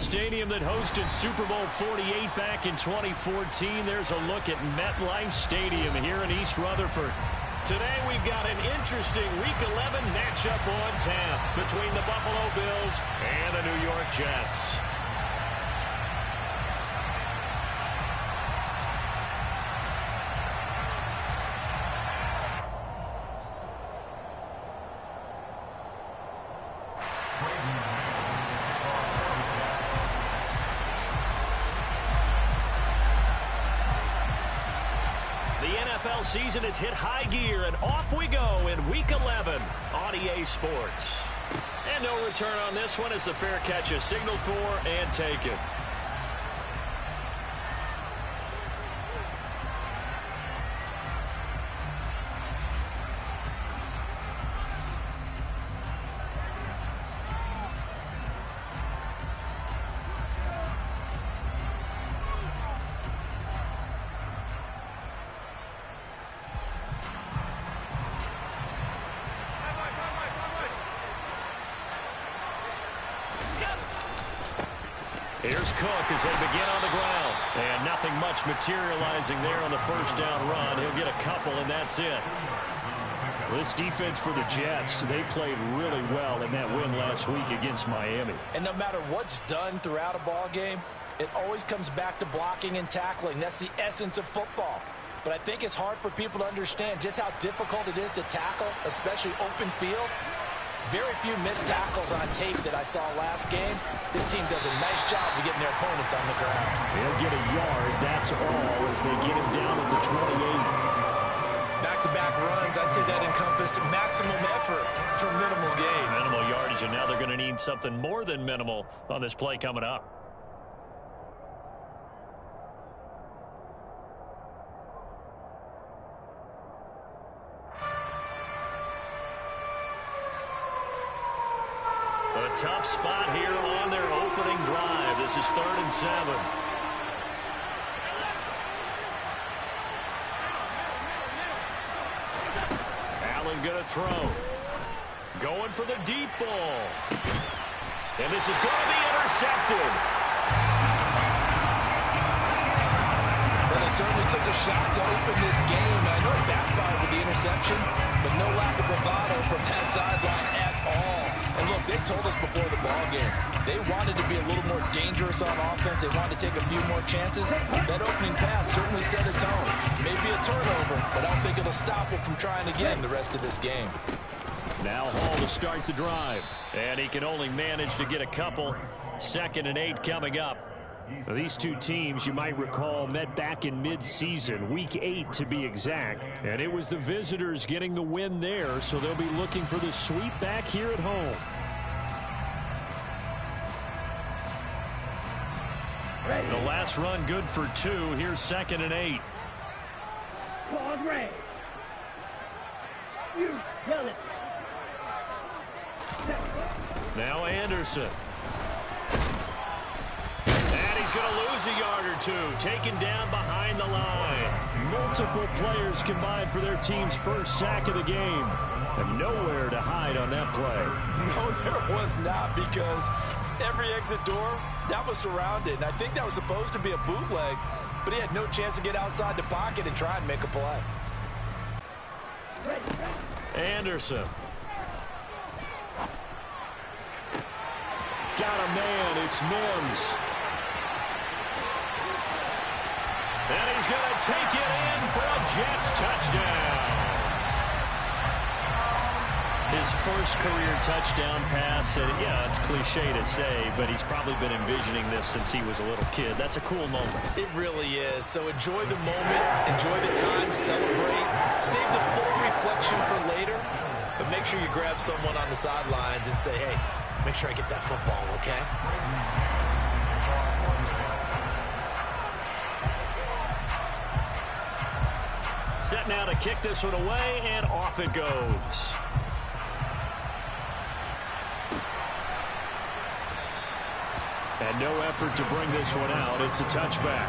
stadium that hosted Super Bowl 48 back in 2014. There's a look at MetLife Stadium here in East Rutherford. Today we've got an interesting Week 11 matchup on tap between the Buffalo Bills and the New York Jets. NFL season has hit high gear, and off we go in Week 11 on EA Sports. And no return on this one as the fair catch is signaled for and taken. Here's Cook as they begin on the ground. And nothing much materializing there on the first down run. He'll get a couple, and that's it. This defense for the Jets, they played really well in that win last week against Miami. And no matter what's done throughout a ball game, it always comes back to blocking and tackling. That's the essence of football. But I think it's hard for people to understand just how difficult it is to tackle, especially open field. Very few missed tackles on tape that I saw last game. This team does a nice job of getting their opponents on the ground. They'll get a yard, that's all, as they get him down at the 28. Back-to-back runs, I'd say that encompassed maximum effort for minimal gain. Minimal yardage, and now they're going to need something more than minimal on this play coming up. A tough spot here on their opening drive. This is 3rd and 7. Allen going to throw. Going for the deep ball. And this is going to be intercepted. Well, they certainly took a shot to open this game. I know it backfired with the interception, but no lack of bravado from that sideline at all. And look, they told us before the ball game, they wanted to be a little more dangerous on offense. They wanted to take a few more chances. That opening pass certainly set a tone. Maybe a turnover, but I don't think it'll stop them from trying again the rest of this game. Now Hall to start the drive. And he can only manage to get a couple. 2nd and 8 coming up. Now, these two teams, you might recall, met back in mid-season, Week 8 to be exact. And it was the visitors getting the win there, so they'll be looking for the sweep back here at home. The last run good for 2. Here's 2nd and 8. Now Anderson. He's going to lose a yard or two. Taken down behind the line. Multiple players combined for their team's first sack of the game. And nowhere to hide on that play. No, there was not, because every exit door, that was surrounded. And I think that was supposed to be a bootleg, but he had no chance to get outside the pocket and try and make a play. Anderson. Got a man. It's Mims. And he's going to take it in for a Jets touchdown. His first career touchdown pass. And yeah, it's cliche to say, but he's probably been envisioning this since he was a little kid. That's a cool moment. It really is. So enjoy the moment, enjoy the time, celebrate, save the full reflection for later, but make sure you grab someone on the sidelines and say, hey, make sure I get that football, okay? Set now to kick this one away, and off it goes. And no effort to bring this one out. It's a touchback.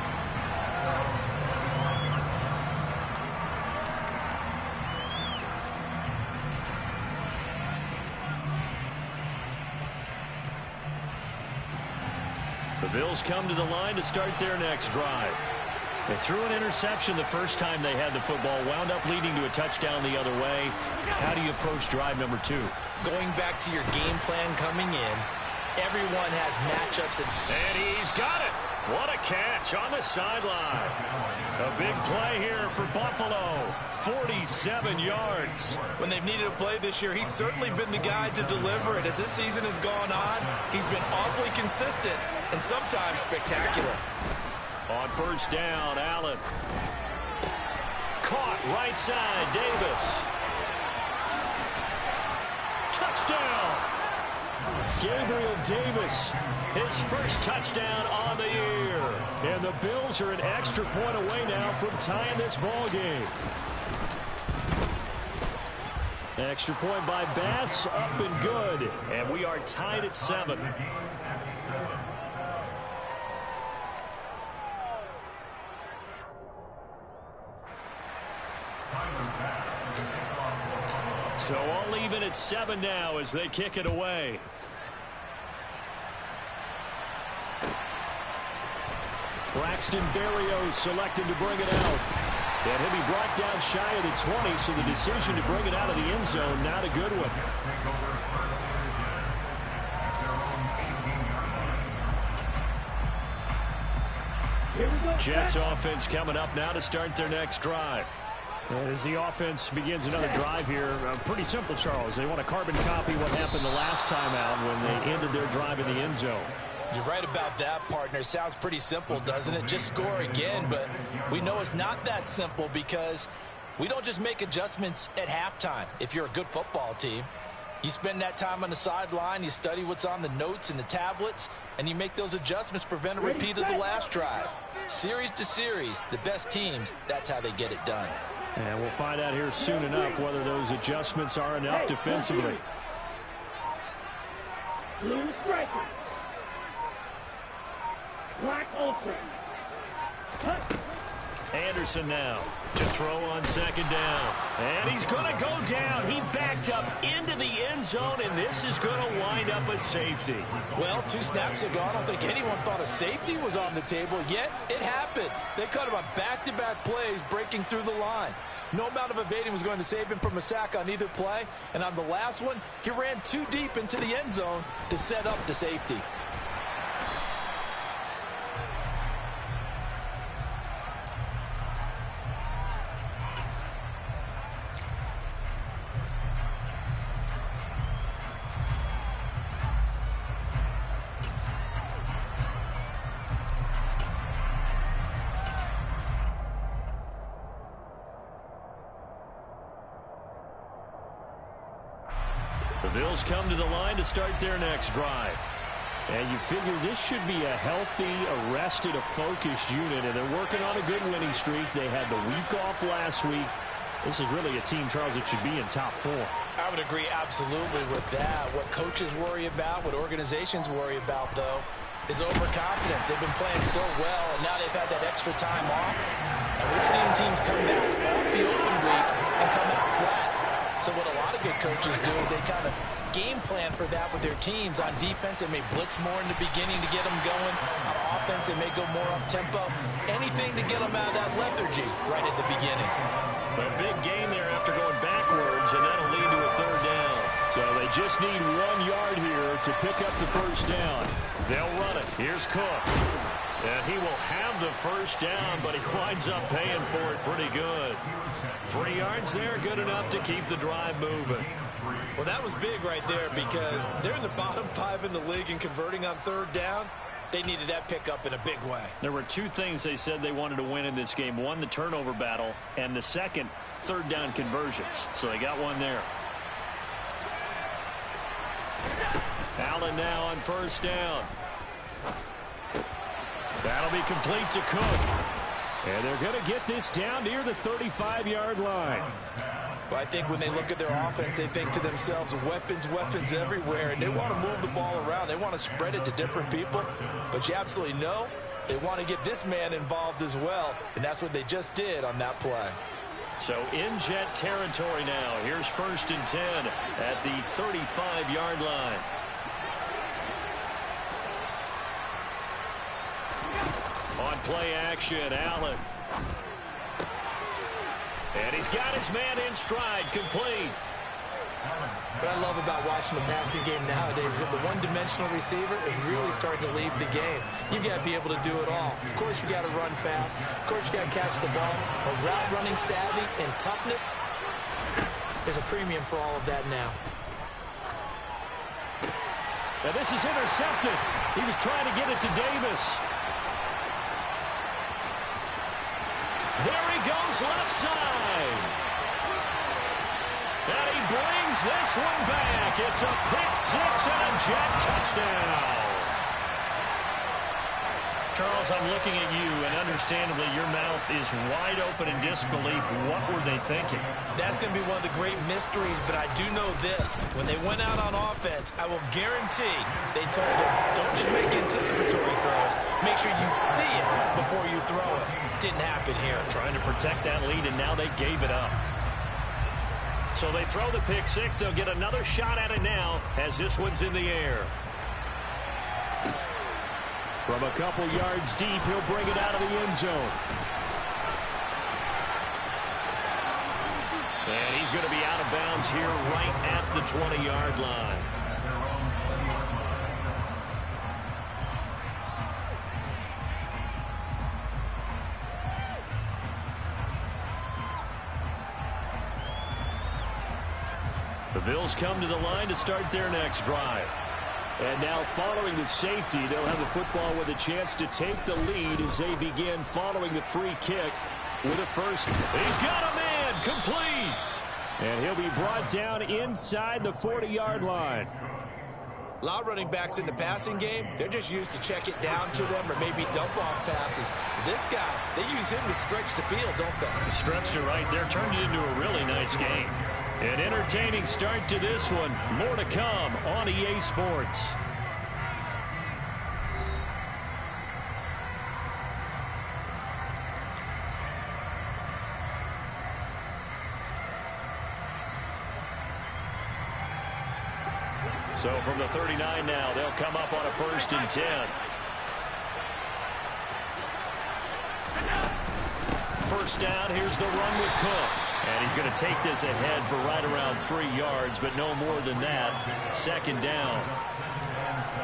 Bills come to the line to start their next drive. They threw an interception the first time they had the football, wound up leading to a touchdown the other way. How do you approach drive number 2? Going back to your game plan coming in, everyone has matchups. And he's got it. What a catch on the sideline. A big play here for Buffalo. 47 yards. When they've needed a play this year, he's certainly been the guy to deliver it. As this season has gone on, he's been awfully consistent and sometimes spectacular. On first down, Allen. Caught right side, Davis. Touchdown! Gabriel Davis, his first touchdown on the year. And the Bills are an extra point away now from tying this ball game. Extra point by Bass, up and good. And we are tied at 7. So all even at 7 now as they kick it away. Braxton Berrios selected to bring it out. And he'll be brought down shy of the 20, so the decision to bring it out of the end zone, not a good one. Jets offense coming up now to start their next drive. As the offense begins another drive here, pretty simple, Charles. They want to carbon copy what happened the last time out when they ended their drive in the end zone. You're right about that, partner. Sounds pretty simple, doesn't it? Just score again, but we know it's not that simple because we don't just make adjustments at halftime. If you're a good football team, you spend that time on the sideline, you study what's on the notes and the tablets, and you make those adjustments, prevent a repeat of the last drive. Series to series, the best teams, that's how they get it done. And we'll find out here soon enough whether those adjustments are enough defensively. Blue striker. Black ultra. Anderson now to throw on second down. And he's going to go down. He backed up into the end zone, and this is going to wind up a safety. Well, 2 snaps ago, I don't think anyone thought a safety was on the table, yet it happened. They cut him on back-to-back plays, breaking through the line. No amount of evading was going to save him from a sack on either play, and on the last one, he ran too deep into the end zone to set up the safety. The Bills come to the line to start their next drive. And you figure this should be a healthy, arrested, a focused unit, and they're working on a good winning streak. They had the week off last week. This is really a team, Charles, that should be in top 4. I would agree absolutely with that. What coaches worry about, what organizations worry about, though, is overconfidence. They've been playing so well, and now they've had that extra time off. And we've seen teams come back off the open week and come out flat. So what a lot of good coaches do is they kind of game plan for that with their teams. On defense, they may blitz more in the beginning to get them going. On offense, they may go more up-tempo. Anything to get them out of that lethargy right at the beginning. A big gain there after going backwards, and that'll lead to a third down. So they just need 1 yard here to pick up the first down. They'll run it. Here's Cook. And he will have the first down, but he winds up paying for it pretty good. 3 yards there, good enough to keep the drive moving. Well, that was big right there because they're in the bottom 5 in the league in converting on third down. They needed that pickup in a big way. There were 2 things they said they wanted to win in this game. One, the turnover battle, and the second, third down conversions. So they got one there. Allen now on first down. That'll be complete to Cook. And they're going to get this down near the 35-yard line. Well, I think when they look at their offense, they think to themselves, weapons, weapons everywhere. And they want to move the ball around. They want to spread it to different people. But you absolutely know they want to get this man involved as well. And that's what they just did on that play. So in Jet territory now. Here's 1st and 10 at the 35-yard line. play action. Allen. And he's got his man in stride, complete. What I love about watching the passing game nowadays is that the one-dimensional receiver is really starting to leave the game. You've got to be able to do it all. Of course, you got to run fast. Of course, you got to catch the ball. But route running savvy and toughness, there's a premium for all of that now. And this is intercepted. He was trying to get it to Davis. There he goes, left side. And he brings this one back. It's a pick six and a Jet touchdown. Charles, I'm looking at you, and understandably, your mouth is wide open in disbelief. What were they thinking? That's going to be one of the great mysteries, but I do know this. When they went out on offense, I will guarantee they told them, don't just make anticipatory throws. Make sure you see it before you throw it. Didn't happen here. Trying to protect that lead, and now they gave it up. So they throw the pick six. They'll get another shot at it now as this one's in the air. From a couple yards deep, he'll bring it out of the end zone. And he's going to be out of bounds here right at the 20-yard line. The Bills come to the line to start their next drive. And now following the safety, they'll have the football with a chance to take the lead as they begin following the free kick with a first. He's got a man, complete. And he'll be brought down inside the 40-yard line. A lot of running backs in the passing game, they're just used to check it down to them or maybe dump off passes. This guy, they use him to stretch the field, don't they? Stretched it right there, turned it into a really nice game. An entertaining start to this one. More to come on EA Sports. So from the 39 now, they'll come up on a 1st and 10. First down, here's the run with Cook. And he's going to take this ahead for right around 3 yards, but no more than that. 2nd down.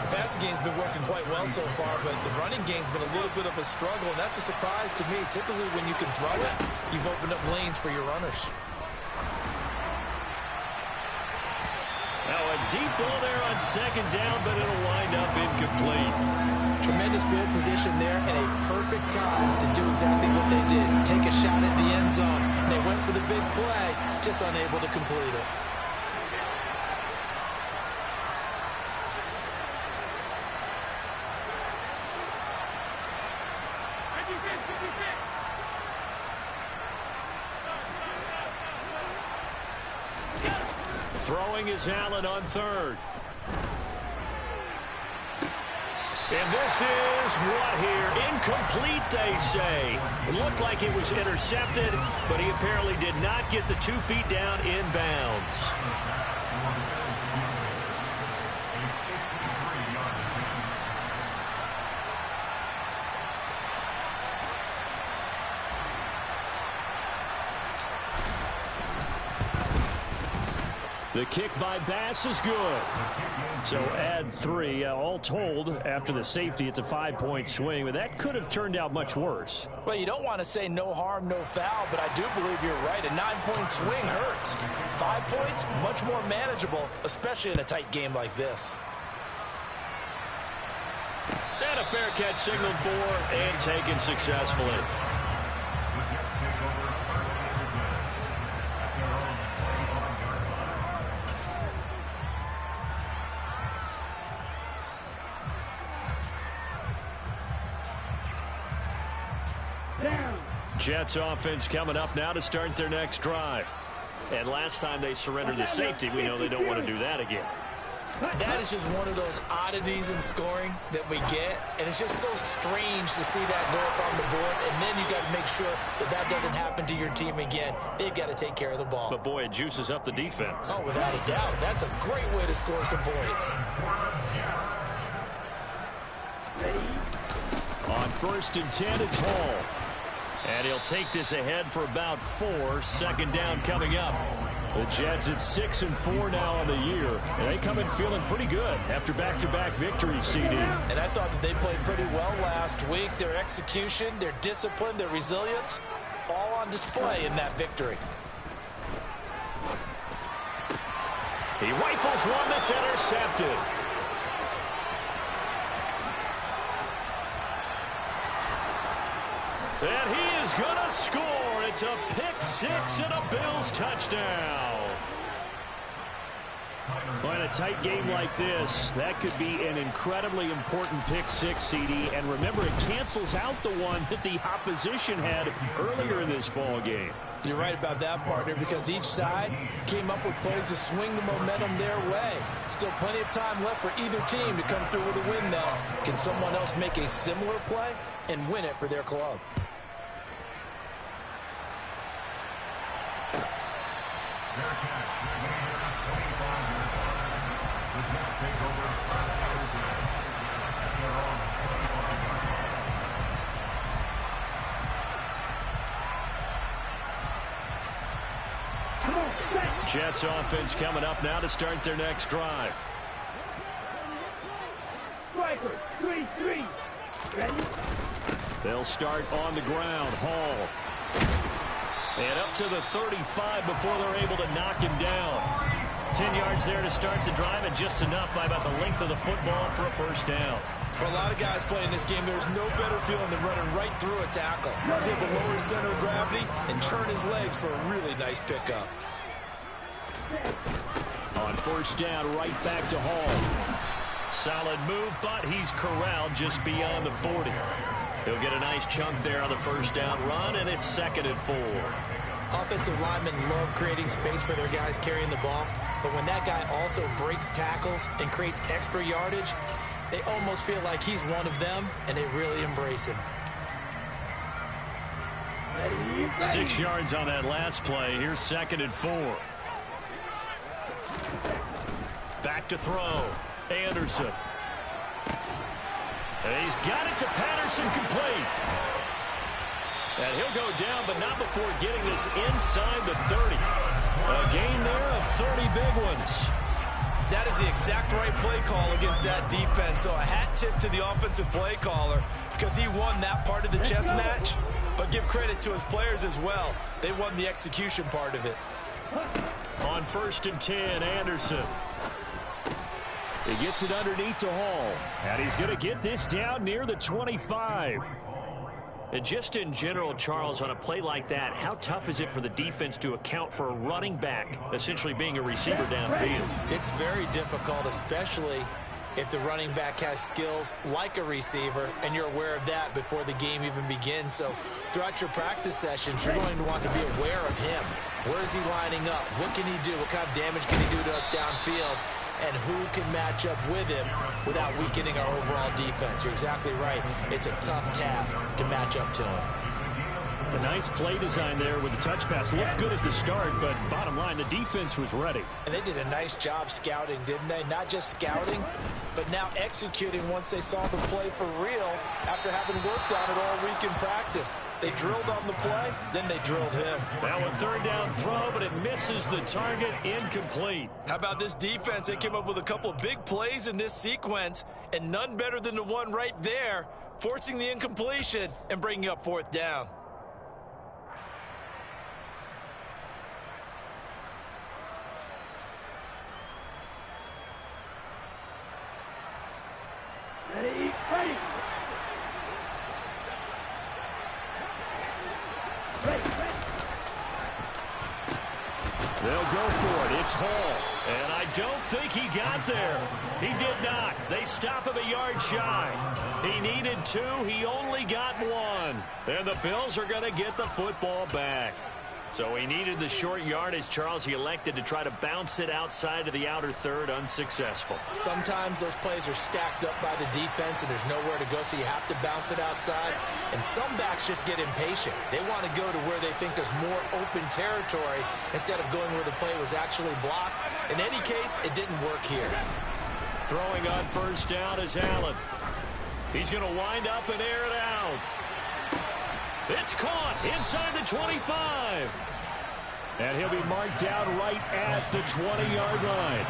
The passing game's been working quite well so far, but the running game's been a little bit of a struggle, and that's a surprise to me. Typically, when you can throw it, you've opened up lanes for your runners. Now a deep ball there on 2nd down, but it'll wind up incomplete. Tremendous field position there and a perfect time to do exactly what they did. Take a shot at the end zone. They went for the big play, just unable to complete it. Throwing is Allen on 3rd. And this is what here? Incomplete, they say. It looked like it was intercepted, but he apparently did not get the 2 feet down in bounds. The kick by Bass is good. So add 3. All told, after the safety, it's a 5-point swing. But that could have turned out much worse. Well, you don't want to say no harm, no foul, but I do believe you're right. A 9-point swing hurts. 5 points, much more manageable, especially in a tight game like this. And a fair catch signaled for and taken successfully. Jets offense coming up now to start their next drive. And last time they surrendered the safety, we know they don't want to do that again. That is just one of those oddities in scoring that we get, and it's just so strange to see that go up on the board, and then you got to make sure that that doesn't happen to your team again. They've got to take care of the ball. But boy, it juices up the defense. Oh, without a doubt. That's a great way to score some points. On 1st and 10, it's Hall. And he'll take this ahead for about 4. Second down coming up. The Jets at 6-4 now on the year. And they come in feeling pretty good after back-to-back victories, CD. And I thought that they played pretty well last week. Their execution, their discipline, their resilience, all on display in that victory. He rifles one that's intercepted. And he is going to score. It's a pick six and a Bills touchdown. Well, in a tight game like this, that could be an incredibly important pick six, CD. And remember, it cancels out the one that the opposition had earlier in this ball game. You're right about that, partner, because each side came up with plays to swing the momentum their way. Still plenty of time left for either team to come through with a win, though. Can someone else make a similar play and win it for their club? Jets offense coming up now to start their next drive. Striker, 3-3. Ready? They'll start on the ground. Hall. And up to the 35 before they're able to knock him down. 10 yards there to start the drive, and just enough by about the length of the football for a first down. For a lot of guys playing this game, there's no better feeling than running right through a tackle. He's able to lower his center of gravity and turn his legs for a really nice pickup. On first down, right back to Hall. Solid move, but he's corralled just beyond the 40. He'll get a nice chunk there on the first down run, and it's 2nd and 4. Offensive linemen love creating space for their guys carrying the ball, but when that guy also breaks tackles and creates extra yardage, they almost feel like he's one of them, and they really embrace him. 6 yards on that last play. Here's 2nd and 4. Back to throw. Anderson. And he's got it to Patterson, complete. And he'll go down, but not before getting this inside the 30. A gain there of 30 big ones. That is the exact right play call against that defense. So a hat tip to the offensive play caller because he won that part of the chess match. But give credit to his players as well. They won the execution part of it. On 1st and 10, Anderson. He gets it underneath to Hall. And he's going to get this down near the 25. And just in general, Charles, on a play like that, how tough is it for the defense to account for a running back essentially being a receiver downfield? It's very difficult, especially if the running back has skills like a receiver, and you're aware of that before the game even begins. So throughout your practice sessions, you're going to want to be aware of him. Where is he lining up? What can he do? What kind of damage can he do to us downfield? And who can match up with him without weakening our overall defense? You're exactly right. It's a tough task to match up to him. A nice play design there with the touch pass. Looked good at the start, but bottom line, the defense was ready. And they did a nice job scouting, didn't they? Not just scouting, but now executing once they saw the play for real after having worked on it all week in practice. They drilled on the play, then they drilled him. Now a 3rd down throw, but it misses the target, incomplete. How about this defense? They came up with a couple of big plays in this sequence, and none better than the one right there, forcing the incompletion and bringing up 4th down. Ready, ready. They'll go for it. It's Hall. And I don't think he got there. He did not. They stop him a yard shy. He needed 2. He only got 1. And the Bills are going to get the football back. So he needed the short yardage, Charles. He elected to try to bounce it outside of the outer third, unsuccessful. Sometimes those plays are stacked up by the defense and there's nowhere to go, so you have to bounce it outside. And some backs just get impatient. They want to go to where they think there's more open territory instead of going where the play was actually blocked. In any case, it didn't work here. Throwing on first down is Allen. He's going to wind up and air it out. It's caught inside the 25. And he'll be marked down right at the 20-yard line.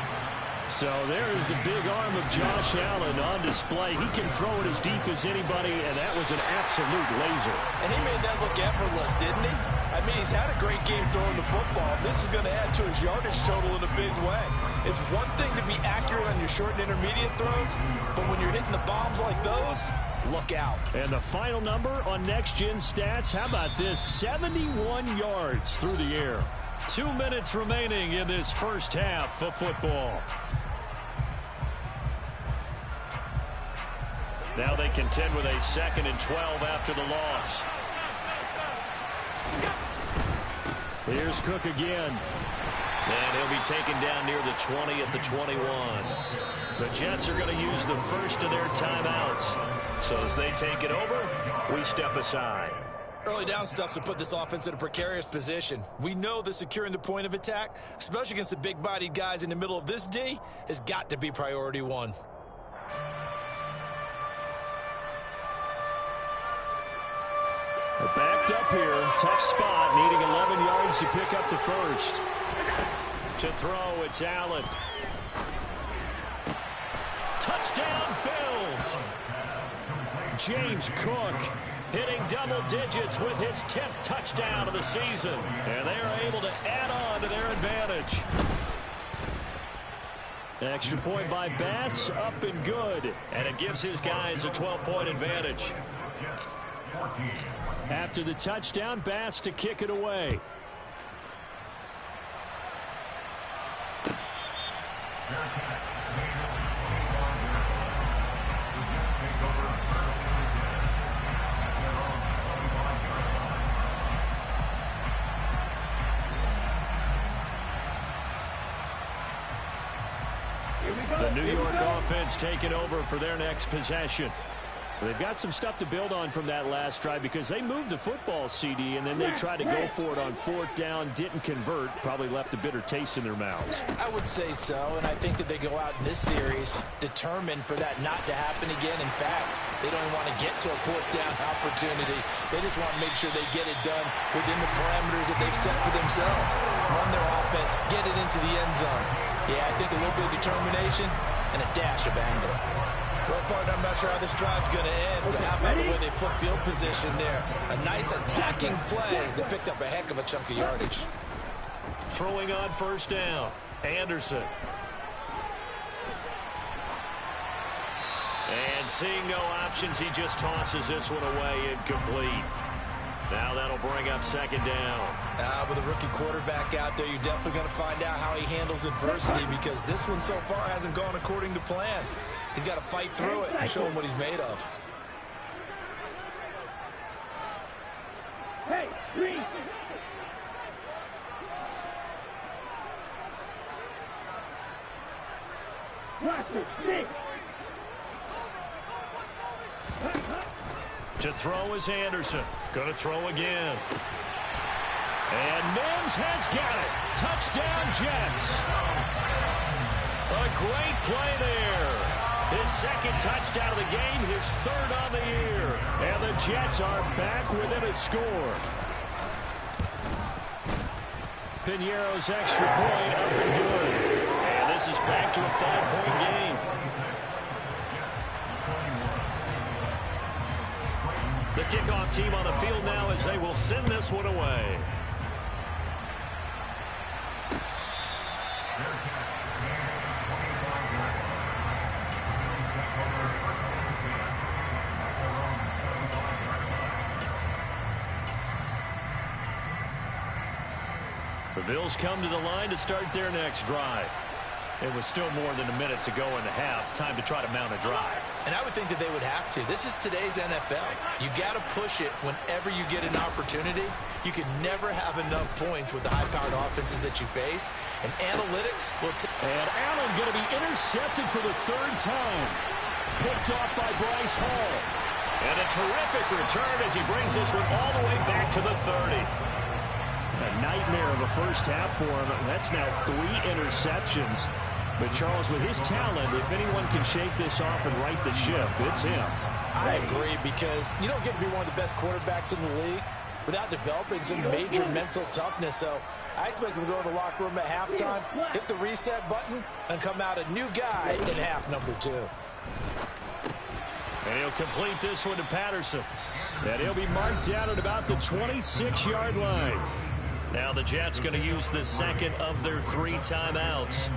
So there's the big arm of Josh Allen on display. He can throw it as deep as anybody, and that was an absolute laser. And he made that look effortless, didn't he? I mean, he's had a great game throwing the football. This is going to add to his yardage total in a big way. It's one thing to be accurate on your short and intermediate throws, but when you're hitting the bombs like those, look out. And the final number on Next Gen Stats, how about this? 71 yards through the air. 2 minutes remaining in this first half of football. Now they contend with a 2nd and 12 after the loss. Here's Cook again. And he'll be taken down near the 20 at the 21. The Jets are going to use the first of their timeouts. So as they take it over, we step aside. Early down stuff to put this offense in a precarious position. We know that securing the point of attack, especially against the big-bodied guys in the middle of this D, has got to be priority one. They're backed up here. Tough spot, needing 11 yards to pick up the first. To throw, it's Allen. Touchdown, Bills. James Cook hitting double digits with his 10th touchdown of the season. And they are able to add on to their advantage. Extra point by Bass, up and good. And it gives his guys a 12-point advantage. After the touchdown, Bass to kick it away. The New York offense taking over for their next possession. They've got some stuff to build on from that last drive because they moved the football, CD, and then they tried to go for it on 4th down, didn't convert, probably left a bitter taste in their mouths. I would say so, and I think that they go out in this series determined for that not to happen again. In fact, they don't want to get to a 4th down opportunity. They just want to make sure they get it done within the parameters that they've set for themselves. Run their offense, get it into the end zone. Yeah, I think a little bit of determination and a dash of anger. Well, partner, I'm not sure how this drive's going to end, but how about the way they flip field position there? A nice attacking play that picked up a heck of a chunk of yardage. Throwing on 1st down, Anderson. And seeing no options, he just tosses this one away incomplete. Now that'll bring up 2nd down. With a rookie quarterback out there, you're definitely going to find out how he handles adversity because this one so far hasn't gone according to plan. He's got to fight through it and show him what he's made of. Hey, three. Roster, 6. To throw is Anderson. Going to throw again. And Mims has got it. Touchdown, Jets. A great play there. His 2nd touchdown of the game, his 3rd on the year. And the Jets are back within a score. Piñeiro's extra point up and good. And this is back to a 5-point game. The kickoff team on the field now as they will send this one away. The Bills come to the line to start their next drive. It was still more than a minute to go in the half. Time to try to mount a drive. And I would think that they would have to. This is today's NFL. You got to push it whenever you get an opportunity. You can never have enough points with the high-powered offenses that you face. And analytics will and Allen going to be intercepted for the 3rd time. Picked off by Bryce Hall. And a terrific return as he brings this one all the way back to the 30. A nightmare of a first half for him. That's now 3 interceptions. But Charles, with his talent, if anyone can shake this off and right the ship, it's him. I agree, because you don't get to be one of the best quarterbacks in the league without developing some major mental toughness. So I expect him to go in the locker room at halftime, hit the reset button, and come out a new guy in half number 2. And he'll complete this one to Patterson. And he'll be marked down at about the 26-yard line. Now the Jets going to use the second of their 3 timeouts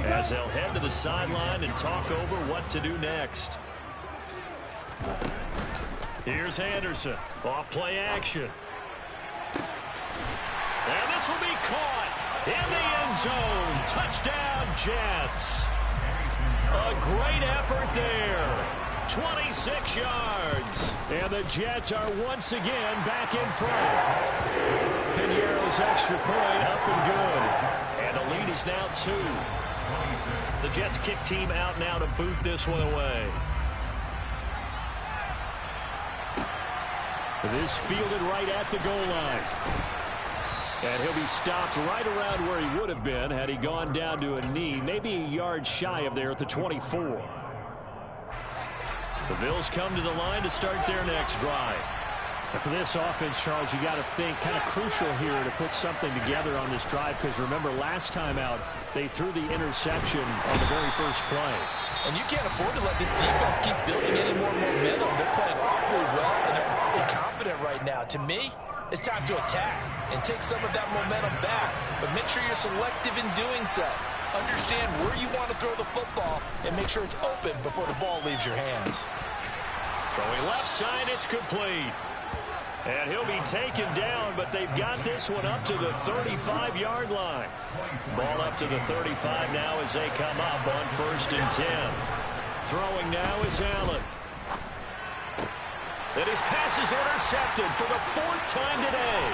as they'll head to the sideline and talk over what to do next. Here's Anderson. Off play action. And this will be caught in the end zone. Touchdown, Jets. A great effort there. 26 yards. And the Jets are once again back in front. Piñeiro's extra point up and good. And the lead is now 2. The Jets kick team out now to boot this one away. This fielded right at the goal line. And he'll be stopped right around where he would have been had he gone down to a knee, maybe a yard shy of there at the 24. The Bills come to the line to start their next drive. And for this offense, Charles, you got to think kind of crucial here to put something together on this drive, because remember last time out they threw the interception on the very first play. And you can't afford to let this defense keep building any more momentum. They're playing awfully well, and they're awfully confident right now. To me, it's time to attack and take some of that momentum back. But make sure you're selective in doing so. Understand where you want to throw the football and make sure it's open before the ball leaves your hands. Throwing left side, it's complete. And he'll be taken down, but they've got this one up to the 35-yard line. Ball up to the 35 now as they come up on 1st and 10. Throwing now is Allen. And his pass is intercepted for the 4th time today.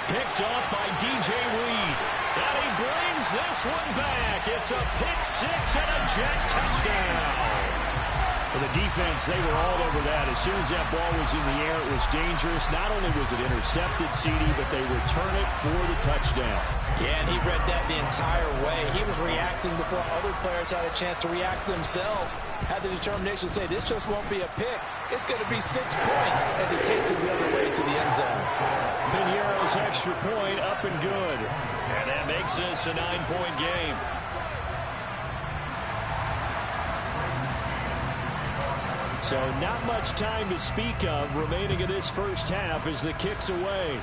Picked off by DJ Reed. And he brings this one back. It's a pick 6 and a Jet touchdown. For the defense, they were all over that. As soon as that ball was in the air, it was dangerous. Not only was it intercepted, CD, but they return it for the touchdown. Yeah, and he read that the entire way. He was reacting before other players had a chance to react themselves. Had the determination to say, this just won't be a pick. It's going to be 6 points as he takes him the other way to the end zone. Piñeiro's extra point up and good. And that makes this a 9-point game. So not much time to speak of remaining in this first half as the kick's away.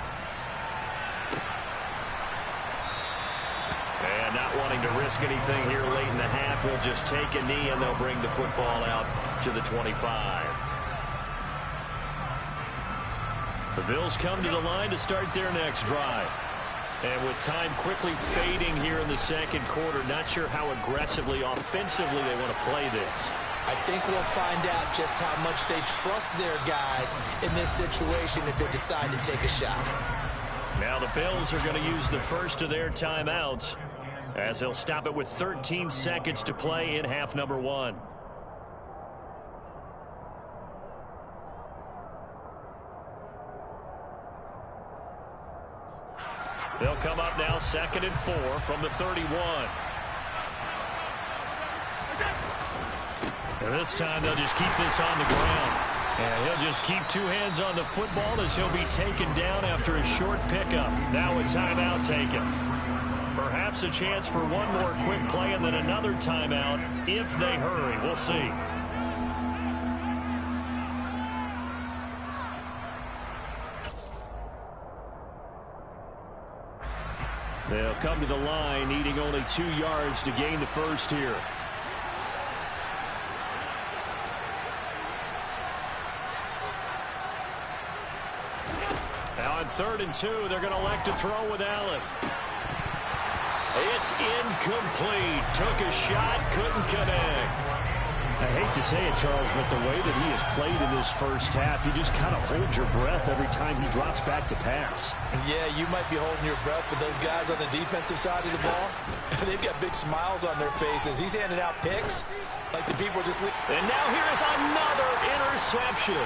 And not wanting to risk anything here late in the half, he'll just take a knee and they'll bring the football out to the 25. The Bills come to the line to start their next drive. And with time quickly fading here in the second quarter, not sure how aggressively, offensively they want to play this. I think we'll find out just how much they trust their guys in this situation if they decide to take a shot. Now the Bills are going to use the first of their timeouts as they'll stop it with 13 seconds to play in half number 1. They'll come up now 2nd and 4 from the 31. And this time they'll just keep this on the ground. And he'll just keep 2 hands on the football as he'll be taken down after a short pickup. Now a timeout taken. Perhaps a chance for one more quick play and then another timeout if they hurry. We'll see. They'll come to the line needing only 2 yards to gain the first here. Now on 3rd and 2, they're going to elect to throw with Allen. It's incomplete. Took a shot, couldn't connect. I hate to say it, Charles, but the way that he has played in this first half, you just kind of hold your breath every time he drops back to pass. Yeah, you might be holding your breath, but those guys on the defensive side of the ball, they've got big smiles on their faces. He's handing out picks like the people just... And now here is another interception.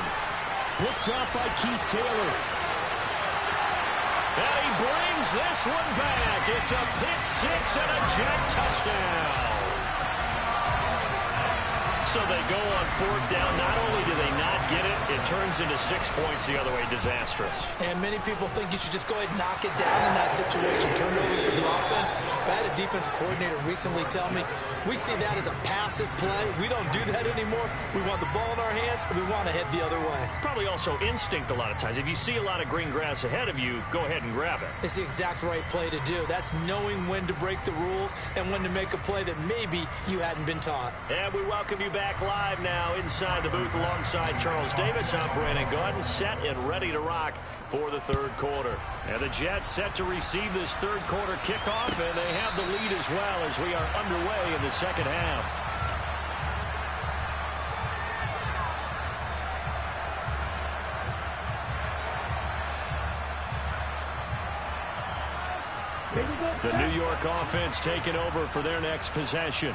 Picked up by Keith Taylor. And he brings this one back. It's a pick 6 and a Jet touchdown. So they go on fourth down. Not only do they not get it, it turns into 6 points the other way. Disastrous. And many people think you should just go ahead and knock it down in that situation. Turn it over for the offense. But I had a defensive coordinator recently tell me, we see that as a passive play. We don't do that anymore. We want the ball in our hands, and we want to head the other way. It's probably also instinct a lot of times. If you see a lot of green grass ahead of you, go ahead and grab it. It's the exact right play to do. That's knowing when to break the rules and when to make a play that maybe you hadn't been taught. And we welcome you back live now inside the booth alongside Charles Davis. I'm Brandon Gaudin, set and ready to rock for the third quarter. And the Jets set to receive this third quarter kickoff, and they have the lead as well as we are underway in the second half. The New York offense taking over for their next possession.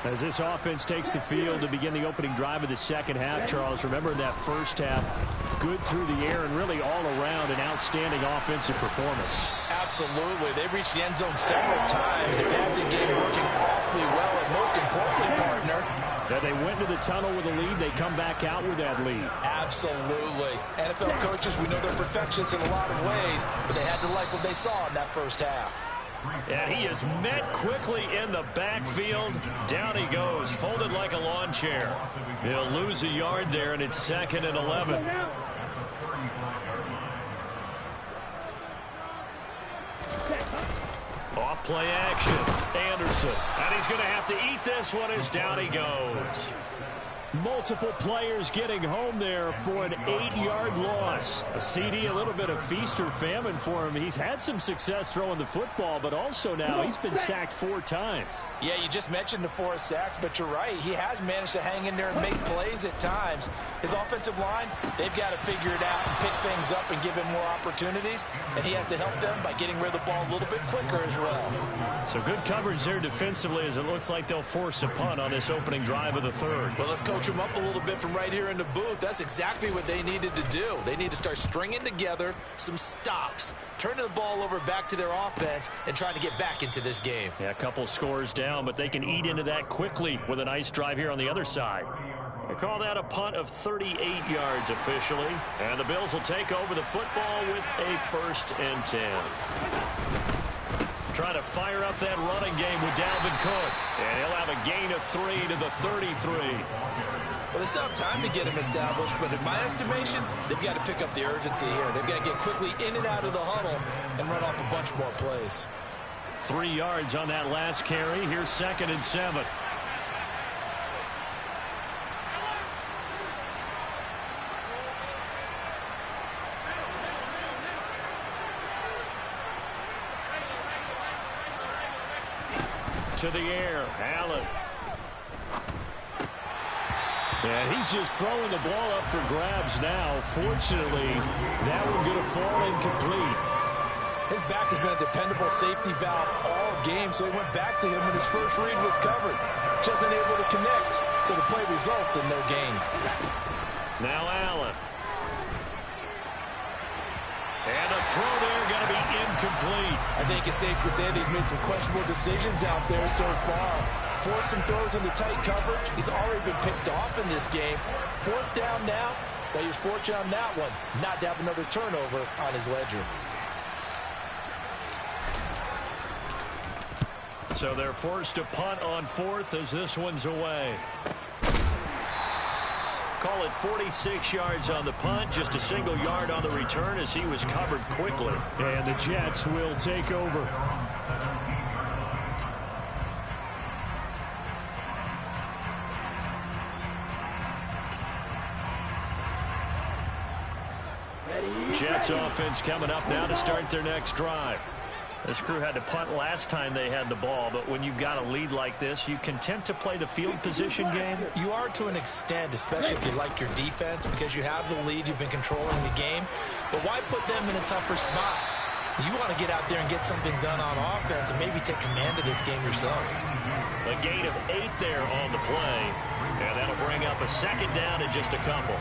As this offense takes the field to begin the opening drive of the second half, Charles, remember in that first half, good through the air and really all around an outstanding offensive performance. Absolutely. They reached the end zone several times. The passing game working awfully well, and most importantly, partner, that they went into the tunnel with a lead, they come back out with that lead. Absolutely. NFL coaches, we know they're perfectionists in a lot of ways, but they had to like what they saw in that first half. And he is met quickly in the backfield. Down he goes, folded like a lawn chair. He'll lose a yard there, and it's 2nd and 11. Off play action. Anderson. And he's going to have to eat this one as down he goes. Multiple players getting home there for an 8-yard loss. A CD, a little bit of feast or famine for him. He's had some success throwing the football, but also now he's been sacked 4 times. Yeah, you just mentioned the 4 sacks, but you're right. He has managed to hang in there and make plays at times. His offensive line, they've got to figure it out and pick things up and give him more opportunities, and he has to help them by getting rid of the ball a little bit quicker as well. So good coverage there defensively as it looks like they'll force a punt on this opening drive of the third. Well, let's coach him up a little bit from right here in the booth. That's exactly what they needed to do. They need to start stringing together some stops, turning the ball over back to their offense, and trying to get back into this game. Yeah, a couple scores down, but they can eat into that quickly with a nice drive here on the other side. They call that a punt of 38 yards officially, and the Bills will take over the football with a 1st and 10. Trying to fire up that running game with Dalvin Cook, and he'll have a gain of 3 to the 33. Well, they still have time to get him established, but in my estimation, they've got to pick up the urgency here. They've got to get quickly in and out of the huddle and run off a bunch more plays. 3 yards on that last carry. Here's 2nd and 7. To the air, Allen. And he's just throwing the ball up for grabs now. Fortunately, that one going to fall incomplete. His back has been a dependable safety valve all game, so he went back to him when his first read was covered. Just unable to connect, so the play results in no gain. Now Allen. And a throw there going to be incomplete. I think it's safe to say that he's made some questionable decisions out there so far. Forced some throws into tight coverage. He's already been picked off in this game. 4th down now, but he was fortunate on that one, not to have another turnover on his ledger. So they're forced to punt on 4th as this one's away. Call it 46 yards on the punt, just a single yard on the return as he was covered quickly. And the Jets will take over. Jets offense coming up now to start their next drive. This crew had to punt last time they had the ball, but when you've got a lead like this, you content to play the field position game? You are to an extent, especially if you like your defense, because you have the lead, you've been controlling the game. But why put them in a tougher spot? You want to get out there and get something done on offense and maybe take command of this game yourself. A gain of 8 there on the play, and that'll bring up a 2nd down in just a couple.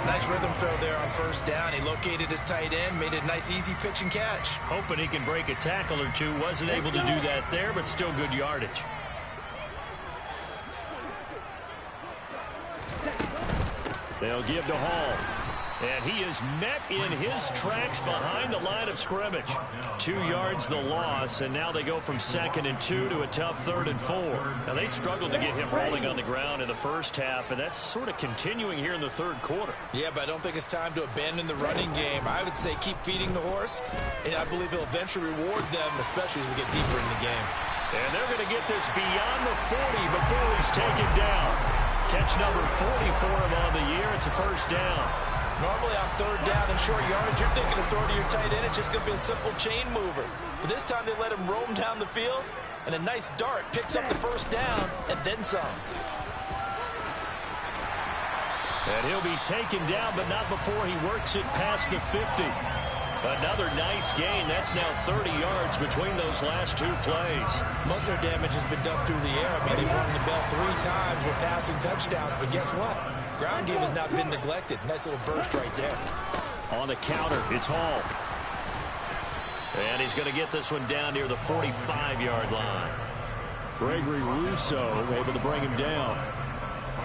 Nice rhythm throw there on 1st down. He located his tight end, made it a nice easy pitch and catch. Hoping he can break a tackle or two. Wasn't able to do that there, but still good yardage. They'll give to Hall. And he is met in his tracks behind the line of scrimmage. 2 yards the loss, and now they go from 2nd and 2 to a tough 3rd and 4. Now, they struggled to get him rolling on the ground in the first half, and that's sort of continuing here in the 3rd quarter. Yeah, but I don't think it's time to abandon the running game. I would say keep feeding the horse, and I believe he'll eventually reward them, especially as we get deeper in the game. And they're going to get this beyond the 40 before he's taken down. Catch number 40 for him on the year. It's a first down. Normally on 3rd down and short yardage, you're thinking of throwing to your tight end. It's just going to be a simple chain mover. But this time they let him roam down the field, and a nice dart picks up the first down and then some. And he'll be taken down, but not before he works it past the 50. Another nice gain. That's now 30 yards between those last 2 plays. Most of their damage has been done through the air. I mean, they've rung the bell 3 times with passing touchdowns, but guess what? Ground game has not been neglected. Nice little burst right there. On the counter, it's Hall. And he's going to get this one down near the 45-yard line. Gregory Rousseau able to bring him down.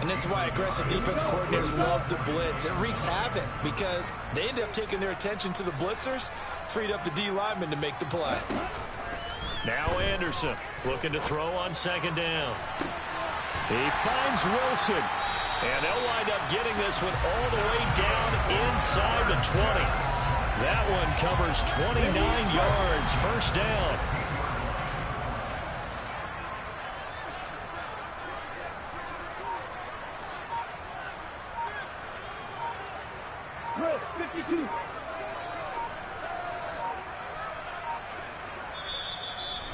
And this is why aggressive defense coordinators love to blitz. It wreaks havoc because they end up taking their attention to the blitzers, freed up the D lineman to make the play. Now Anderson looking to throw on 2nd down. He finds Wilson. And they'll wind up getting this one all the way down inside the 20. That one covers 29 yards. First down. Drill 52.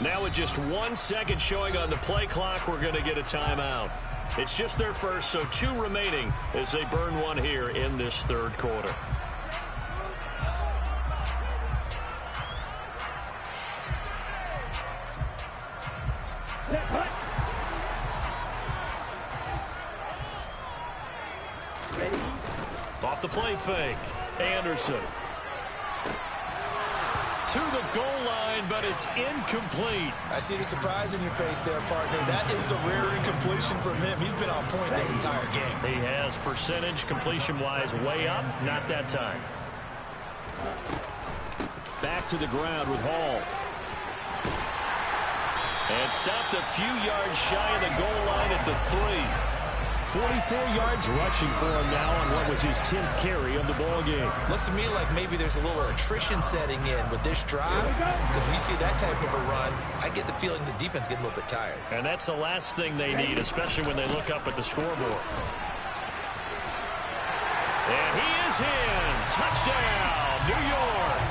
Now with just 1 second showing on the play clock, we're going to get a timeout. It's just their first, so 2 remaining as they burn one here in this 3rd quarter. Off the play fake, Anderson. To the goal line, but it's incomplete. I see the surprise in your face there, partner. That is a rare incompletion from him. He's been on point this entire game. He has percentage completion-wise way up, not that time. Back to the ground with Hall. And stopped a few yards shy of the goal line at the 3. 44 yards rushing for him now on what was his 10th carry of the ball game. Looks to me like maybe there's a little attrition setting in with this drive, because when you see that type of a run, I get the feeling the defense getting a little bit tired. And that's the last thing they need, especially when they look up at the scoreboard. And he is in. Touchdown, New York.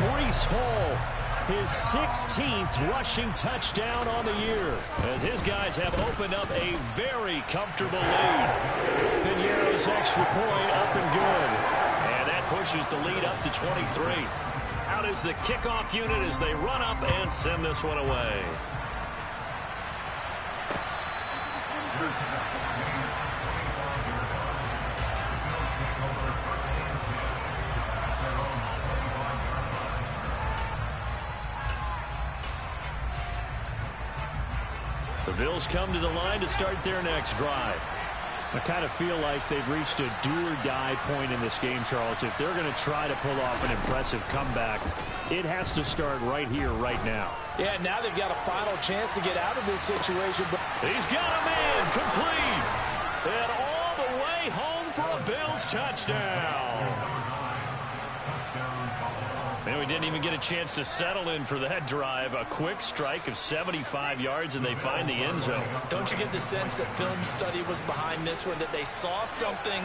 Breece Hall, his 16th rushing touchdown on the year, as his guys have opened up a very comfortable lead. Piñeiro's extra point up and good. And that pushes the lead up to 23. Out is the kickoff unit as they run up and send this one away. The Bills come to the line to start their next drive. I kind of feel like they've reached a do-or-die point in this game, Charles. If they're going to try to pull off an impressive comeback, it has to start right here, right now. Yeah, now they've got a final chance to get out of this situation. But he's got a man complete. And all the way home for a Bills touchdown. And we didn't even get a chance to settle in for that drive. A quick strike of 75 yards, and they find the end zone. Don't you get the sense that film study was behind this one, that they saw something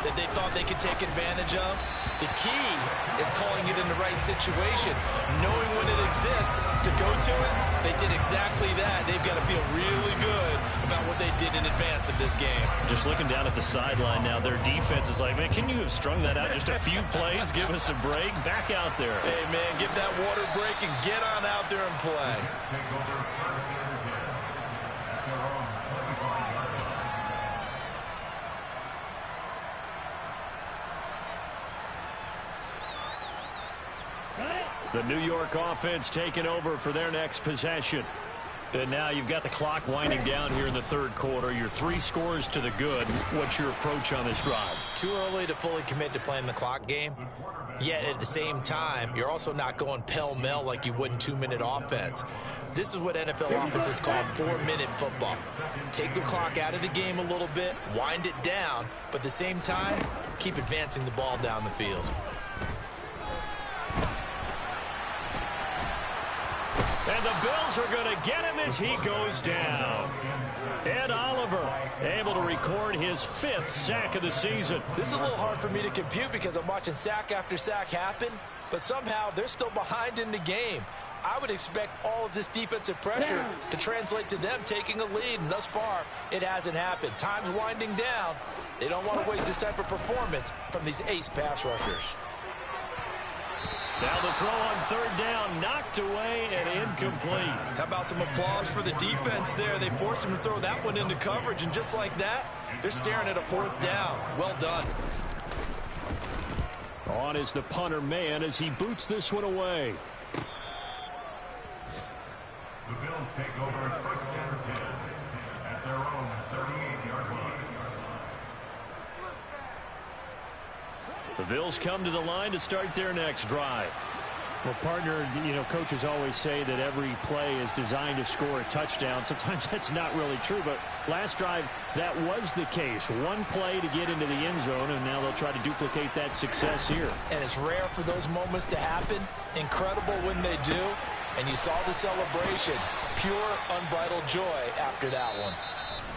that they thought they could take advantage of? The key is calling it in the right situation, knowing when it exists to go to it. They did exactly that. They've got to feel really good about what they did in advance of this game. Just looking down at the sideline now, their defense is like, man, can you have strung that out just a few plays? Give us a break. Back out there. Hey, man, give that water break and get on out there and play. The New York offense taking over for their next possession. And now you've got the clock winding down here in the third quarter. You're 3 scores to the good. What's your approach on this drive? Too early to fully commit to playing the clock game. Yet at the same time, you're also not going pell-mell like you would in 2-minute offense. This is what NFL offenses call 4-minute football. Take the clock out of the game a little bit, wind it down, but at the same time, keep advancing the ball down the field. And the Bills are going to get him as he goes down. Ed Oliver able to record his 5th sack of the season. This is a little hard for me to compute because I'm watching sack after sack happen, but somehow they're still behind in the game. I would expect all of this defensive pressure to translate to them taking a lead, and thus far, it hasn't happened. Time's winding down. They don't want to waste this type of performance from these ace pass rushers. Now the throw on 3rd down, knocked away and incomplete. How about some applause for the defense there? They forced him to throw that one into coverage, and just like that, they're staring at a 4th down. Well done. On is the punter man as he boots this one away. The Bills take over 1st and 10 at their own 38-yard line. The Bills come to the line to start their next drive. Well, partner, you know, coaches always say that every play is designed to score a touchdown. Sometimes that's not really true, but last drive, that was the case. One play to get into the end zone, and now they'll try to duplicate that success here. And it's rare for those moments to happen. Incredible when they do. And you saw the celebration. Pure, unbridled joy after that one.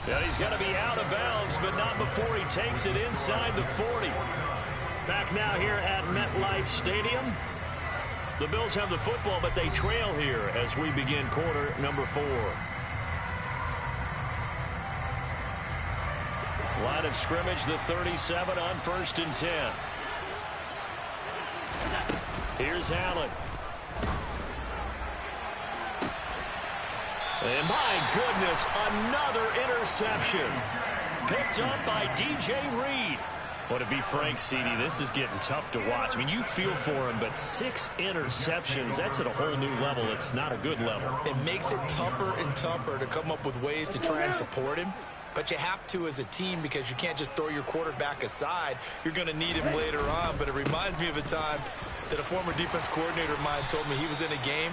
Yeah, he's got to be out of bounds, but not before he takes it inside the 40. Back now here at MetLife Stadium. The Bills have the football, but they trail here as we begin quarter number 4. Line of scrimmage, the 37 on 1st and 10. Here's Allen. And my goodness, another interception. Picked up by DJ Reed. Well, to be frank, CD, this is getting tough to watch. I mean, you feel for him, but 6 interceptions, that's at a whole new level. It's not a good level. It makes it tougher and tougher to come up with ways to try and support him. But you have to as a team because you can't just throw your quarterback aside. You're going to need him later on. But it reminds me of a time that a former defense coordinator of mine told me he was in a game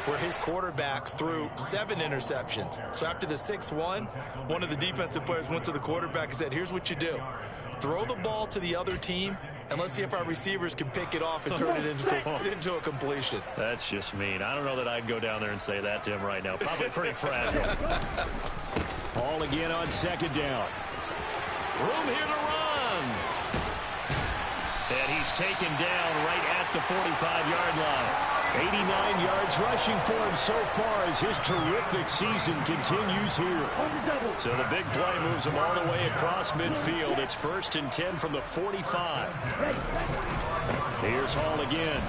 where his quarterback threw 7 interceptions. So after the 6th one of the defensive players went to the quarterback and said, here's what you do. Throw the ball to the other team, and let's see if our receivers can pick it off and turn it into a completion. That's just mean. I don't know that I'd go down there and say that to him right now. Probably pretty fragile. Ball again on 2nd down. Room here to run. And he's taken down right at the 45-yard line. 89 yards rushing for him so far as his terrific season continues here. So the big play moves him all the way across midfield. It's 1st and 10 from the 45. Here's Hall again.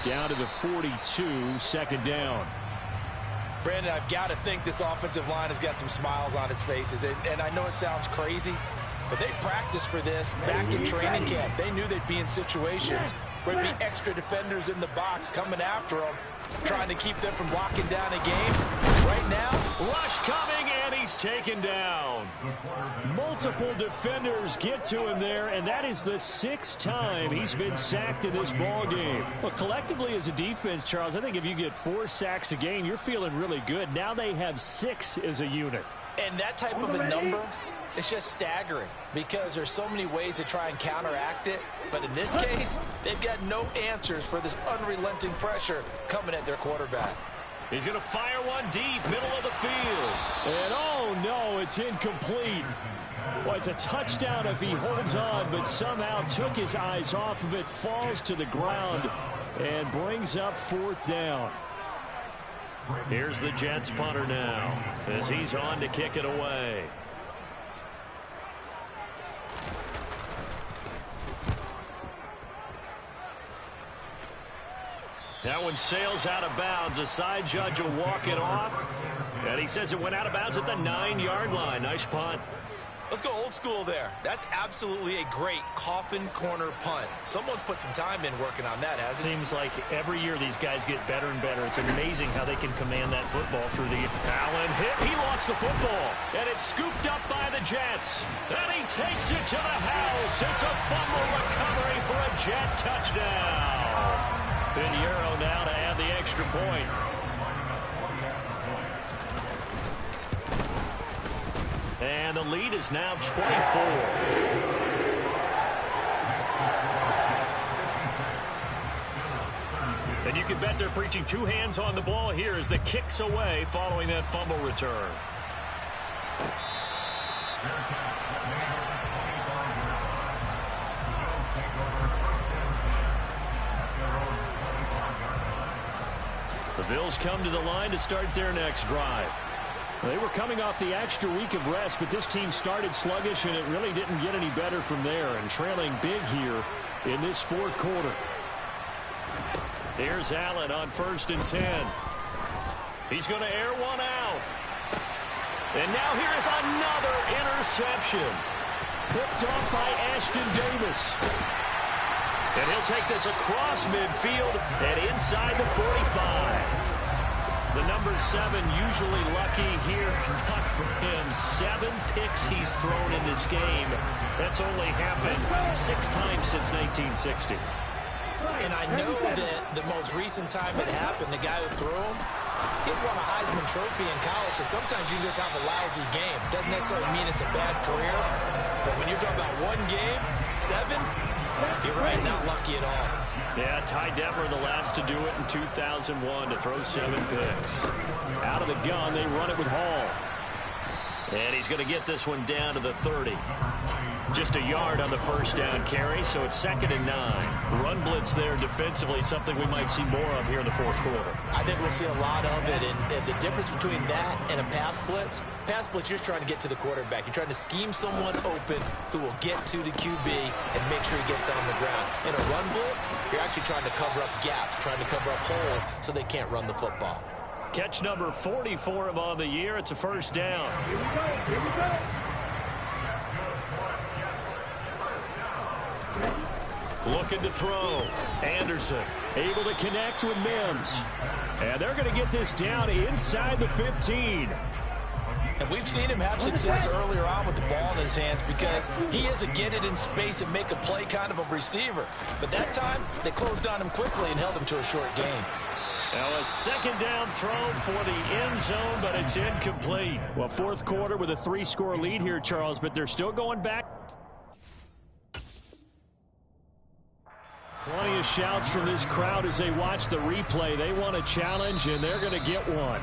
Down to the 42, 2nd down. Brandon, I've got to think this offensive line has got some smiles on its faces. And I know it sounds crazy, but they practiced for this back in training camp. They knew they'd be in situations where there'd be extra defenders in the box coming after them, trying to keep them from locking down a game. Right now, rush coming, and he's taken down. Multiple defenders get to him there, and that is the 6th time he's been sacked in this ball game. Well, collectively as a defense, Charles, I think if you get 4 sacks a game, you're feeling really good. Now they have 6 as a unit. And that type of a number, it's just staggering because there's so many ways to try and counteract it. But in this case, they've got no answers for this unrelenting pressure coming at their quarterback. He's going to fire one deep, middle of the field. And oh no, it's incomplete. Well, it's a touchdown if he holds on, but somehow took his eyes off of it, falls to the ground, and brings up 4th down. Here's the Jets punter now as he's on to kick it away. That one sails out of bounds. The side judge will walk it off. And he says it went out of bounds at the 9-yard line. Nice punt. Let's go old school there. That's absolutely a great coffin corner punt. Someone's put some time in working on that, hasn't it? Seems like every year these guys get better and better. It's amazing how they can command that football through the... Allen hit. He lost the football. And it's scooped up by the Jets. And he takes it to the house. It's a fumble recovery for a Jet touchdown. Pinheiro now to add the extra point. And the lead is now 24. And you can bet they're preaching two hands on the ball here as the kick's away following that fumble return. The Bills come to the line to start their next drive. They were coming off the extra week of rest, but this team started sluggish, and it really didn't get any better from there, and trailing big here in this fourth quarter. Here's Allen on 1st and 10. He's going to air one out. And now here is another interception. Picked off by Ashton Davis. And he'll take this across midfield and inside the 45. The number 7 usually lucky here. Not for him. 7 picks he's thrown in this game. That's only happened 6 times since 1960. And I know that the most recent time it happened, the guy who threw him, he won a Heisman Trophy in college, so sometimes you just have a lousy game. Doesn't necessarily mean it's a bad career, but when you're talking about one game, 7, you're right, not lucky at all. Yeah, Ty Detmer the last to do it in 2001 to throw 7 picks. Out of the gun, they run it with Hall. And he's going to get this one down to the 30. Just a yard on the first down carry, so it's 2nd and 9. Run blitz there defensively, something we might see more of here in the fourth quarter. I think we'll see a lot of it, and the difference between that and a pass blitz, you're just trying to get to the quarterback. You're trying to scheme someone open who will get to the QB and make sure he gets on the ground. In a run blitz, you're actually trying to cover up gaps, trying to cover up holes so they can't run the football. Catch number 40 for him on the year. It's a first down. Here we go. Here we go. Looking to throw. Anderson able to connect with Mims. And they're going to get this down inside the 15. And we've seen him have success earlier on with the ball in his hands because he is a get it in space and make a play kind of a receiver. But that time, they closed on him quickly and held him to a short gain. Now a second down throw for the end zone, but it's incomplete. Well, fourth quarter with a 3-score lead here, Charles, but they're still going back. Plenty of shouts from this crowd as they watch the replay. They want a challenge, and they're going to get one.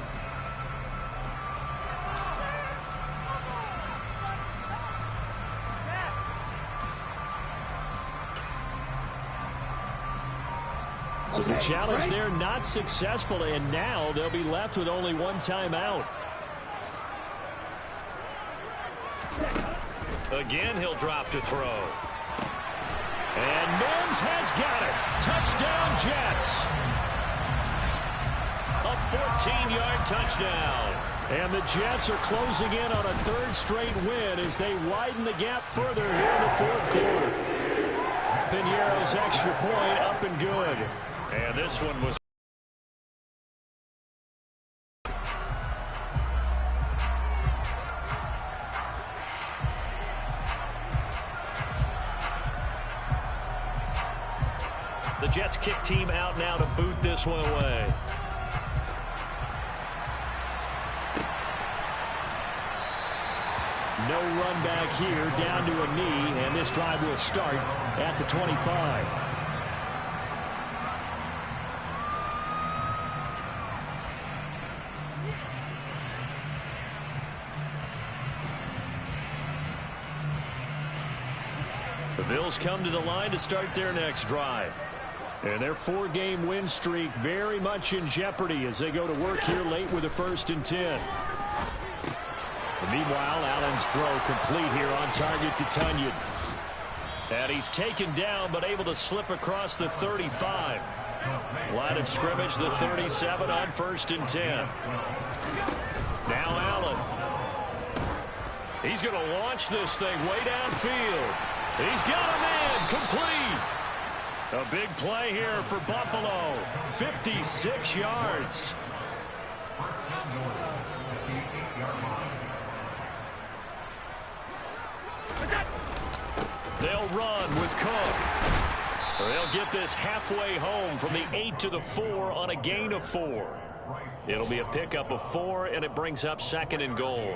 So the challenge there not successful, and now they'll be left with only one timeout. Again, he'll drop to throw. And Mims has got it. Touchdown, Jets. A 14-yard touchdown. And the Jets are closing in on a 3rd straight win as they widen the gap further here in the fourth quarter. Pinheiro's extra point up and good. And this one was... The Jets kick team out now to boot this one away. No run back here, down to a knee, and this drive will start at the 25. The Bills come to the line to start their next drive. And their 4-game win streak very much in jeopardy as they go to work here late with a 1st and 10. Meanwhile, Allen's throw complete here on target to Tunyon. And he's taken down but able to slip across the 35. Line of scrimmage, the 37 on 1st and 10. Now Allen. He's going to launch this thing way downfield. He's got a man complete. A big play here for Buffalo. 56 yards. They'll run with Cook. They'll get this halfway home from the 8 to the 4 on a gain of 4. It'll be a pickup of 4, and it brings up 2nd and goal.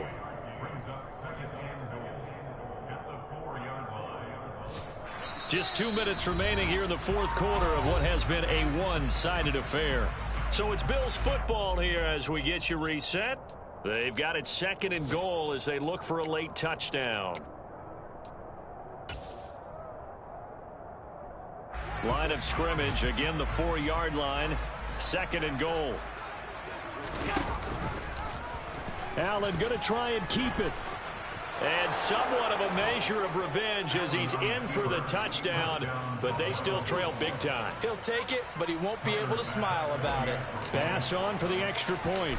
Just 2 minutes remaining here in the 4th quarter of what has been a one-sided affair. So it's Bills football here as we get you reset. They've got it 2nd and goal as they look for a late touchdown. Line of scrimmage, again the 4-yard line, 2nd and goal. Allen going to try and keep it. And somewhat of a measure of revenge as he's in for the touchdown, but they still trail big time. He'll take it, but he won't be able to smile about it. Pass on for the extra point.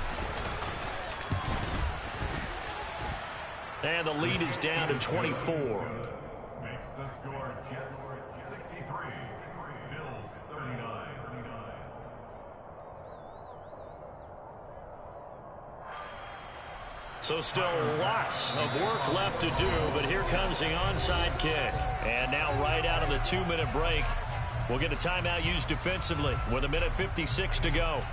And the lead is down to 24. Makes the score Jets 63, Bills 39. So still lots of work left to do, but here comes the onside kick. And now right out of the 2-minute break, we'll get a timeout used defensively with 1:56 to go.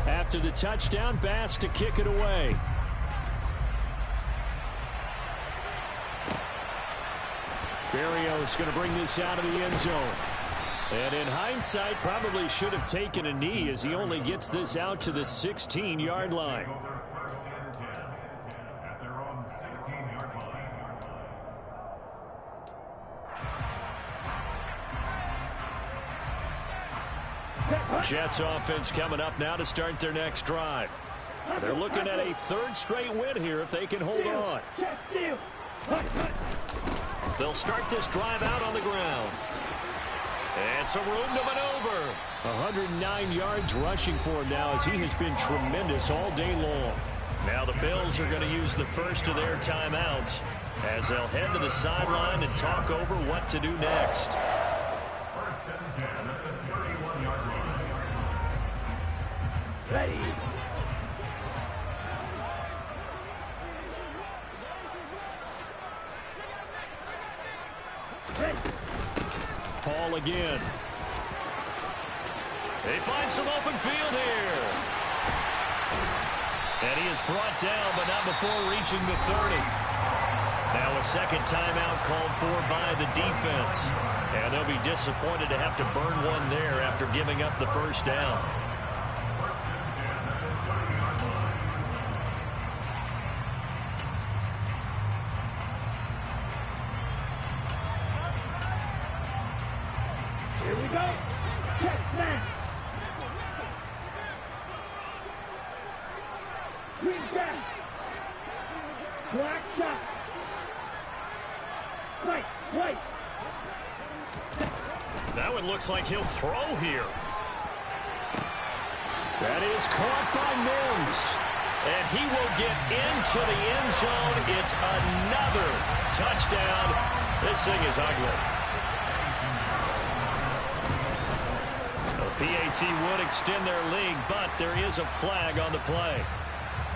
After the touchdown, Bass to kick it away. Berrios going to bring this out of the end zone. And in hindsight, probably should have taken a knee as he only gets this out to the 16-yard line. At their own 16-yard line. Jets offense coming up now to start their next drive. They're looking at a 3rd straight win here if they can hold on. They'll start this drive out on the ground. And some room to maneuver. 109 yards rushing for him now as he has been tremendous all day long. Now the Bills are going to use the first of their timeouts as they'll head to the sideline and talk over what to do next. 1st and 10 at the 31-yard line. Ready. Hall again. They find some open field here. And he is brought down, but not before reaching the 30. Now a 2nd timeout called for by the defense. And they'll be disappointed to have to burn one there after giving up the 1st down. Here we go. Check snap. Green back. Black shot. Right. That one looks like he'll throw here. That is caught by Mims. And he will get into the end zone. It's another touchdown. This thing is ugly. The PAT would extend their lead, but there is a flag on the play.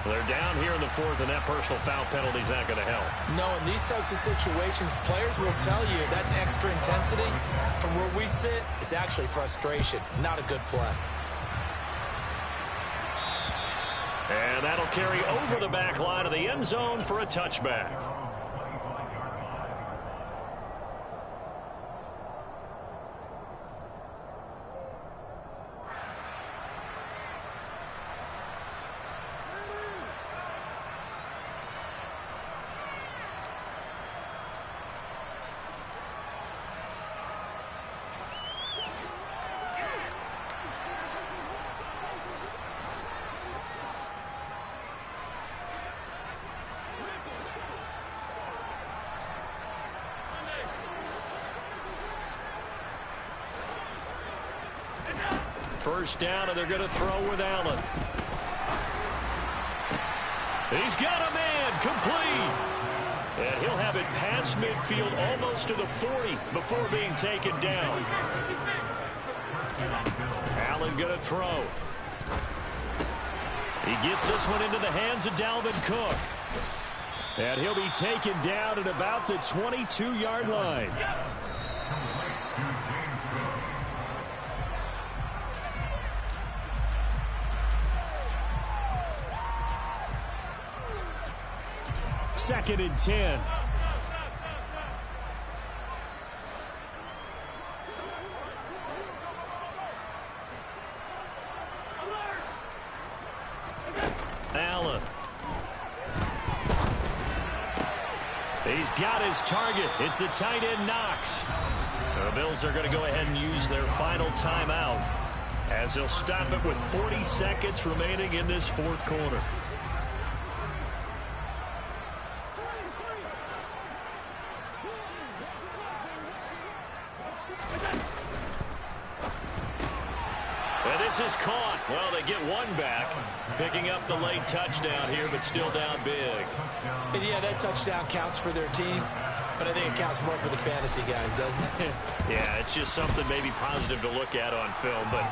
They're down here in the 4th, and that personal foul penalty is not going to help. No, in these types of situations, players will tell you that's extra intensity. From where we sit, it's actually frustration, not a good play. And that'll carry over the back line of the end zone for a touchback. First down, and they're going to throw with Allen. He's got a man, complete. And he'll have it past midfield almost to the 40 before being taken down. Allen going to throw. He gets this one into the hands of Dalvin Cook. And he'll be taken down at about the 22-yard line. Second and 10. Allen. He's got his target. It's the tight end Knox. The Bills are going to go ahead and use their final timeout as they'll stop it with 40 seconds remaining in this fourth quarter. And this is caught. Well, they get one back, picking up the late touchdown here, but still down big. And yeah, that touchdown counts for their team, but I think it counts more for the fantasy guys, doesn't it? Yeah, it's just something maybe positive to look at on film, but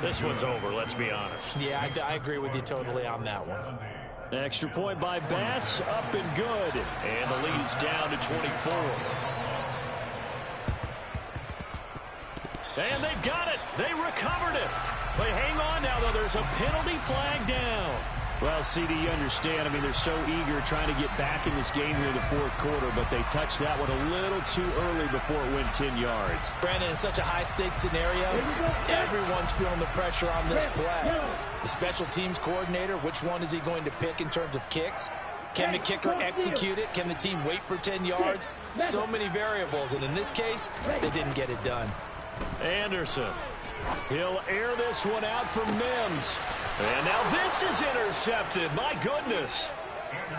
this one's over, let's be honest. Yeah, I agree with you totally on that one. Extra point by Bass, up and good. And the lead is down to 24. And they've got it. They recovered it. They hang on now, though. There's a penalty flag down. Well, CD, you understand. I mean, they're so eager trying to get back in this game here in the fourth quarter, but they touched that one a little too early before it went 10 yards. Brandon, in such a high-stakes scenario, everyone's feeling the pressure on this play. The special teams coordinator, which one is he going to pick in terms of kicks? Can the kicker execute it? Can the team wait for 10 yards? So many variables, and in this case, they didn't get it done. Anderson. He'll air this one out for Mims. And now this is intercepted. My goodness.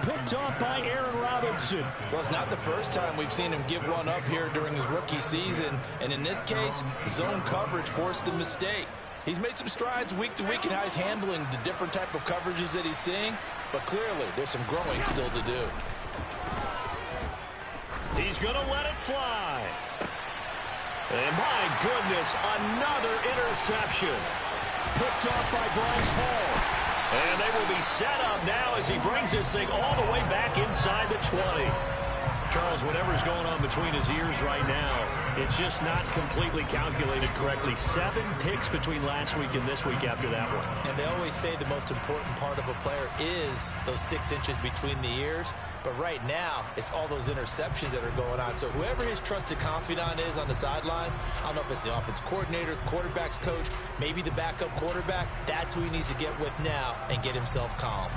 Picked off by Aaron Robinson. Well, it's not the first time we've seen him give one up here during his rookie season. And in this case, zone coverage forced the mistake. He's made some strides week to week in how he's handling the different type of coverages that he's seeing. But clearly, there's some growing still to do. He's going to let it fly. And my goodness, another interception. Picked off by Bryce Hall. And they will be set up now as he brings this thing all the way back inside the 20. Charles, whatever's going on between his ears right now, it's just not completely calculated correctly. 7 picks between last week and this week after that one. And they always say the most important part of a player is those 6 inches between the ears. But right now, it's all those interceptions that are going on. So whoever his trusted confidant is on the sidelines, I don't know if it's the offense coordinator, the quarterback's coach, maybe the backup quarterback, that's who he needs to get with now and get himself calm.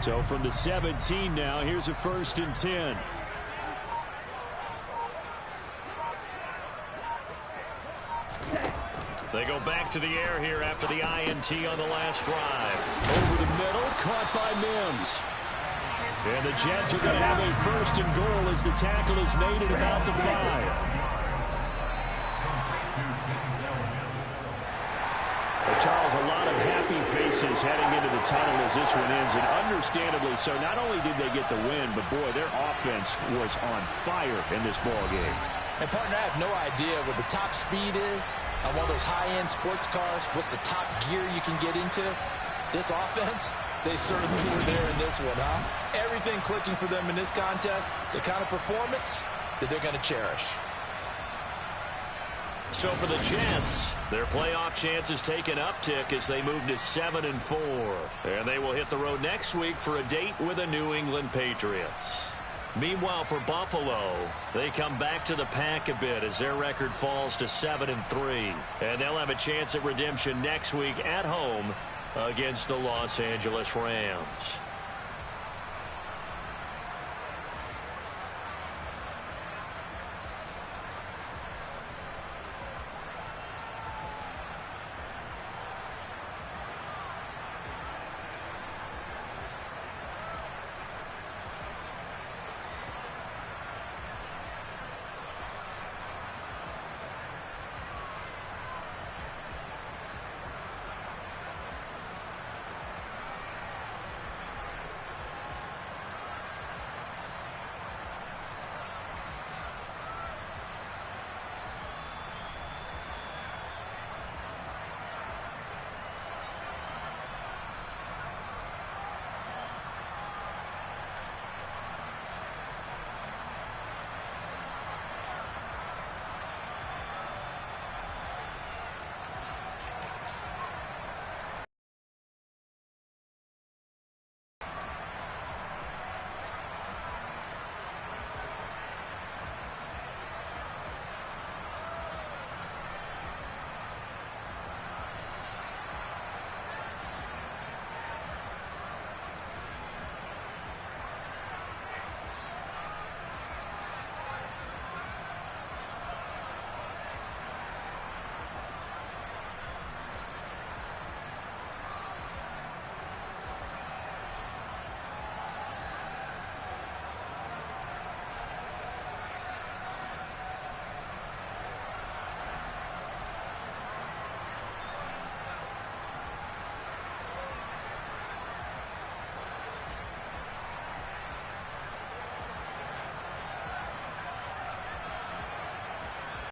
So from the 17 now, here's a 1st and 10. They go back to the air here after the INT on the last drive. Over the middle, caught by Mims. And the Jets are going to have a 1st and goal as the tackle is made at about the 5. Charles, a lot of happy faces heading into the tunnel as this one ends, and understandably so. Not only did they get the win, but boy, their offense was on fire in this ball game. And partner, I have no idea what the top speed is on one of those high-end sports cars. What's the top gear you can get into? This offense, they certainly were there in this one, huh? Everything clicking for them in this contest, the kind of performance that they're going to cherish. So for the Jets, their playoff chances take an uptick as they move to 7-4. And they will hit the road next week for a date with the New England Patriots. Meanwhile, for Buffalo, they come back to the pack a bit as their record falls to 7-3. And they'll have a chance at redemption next week at home against the Los Angeles Rams.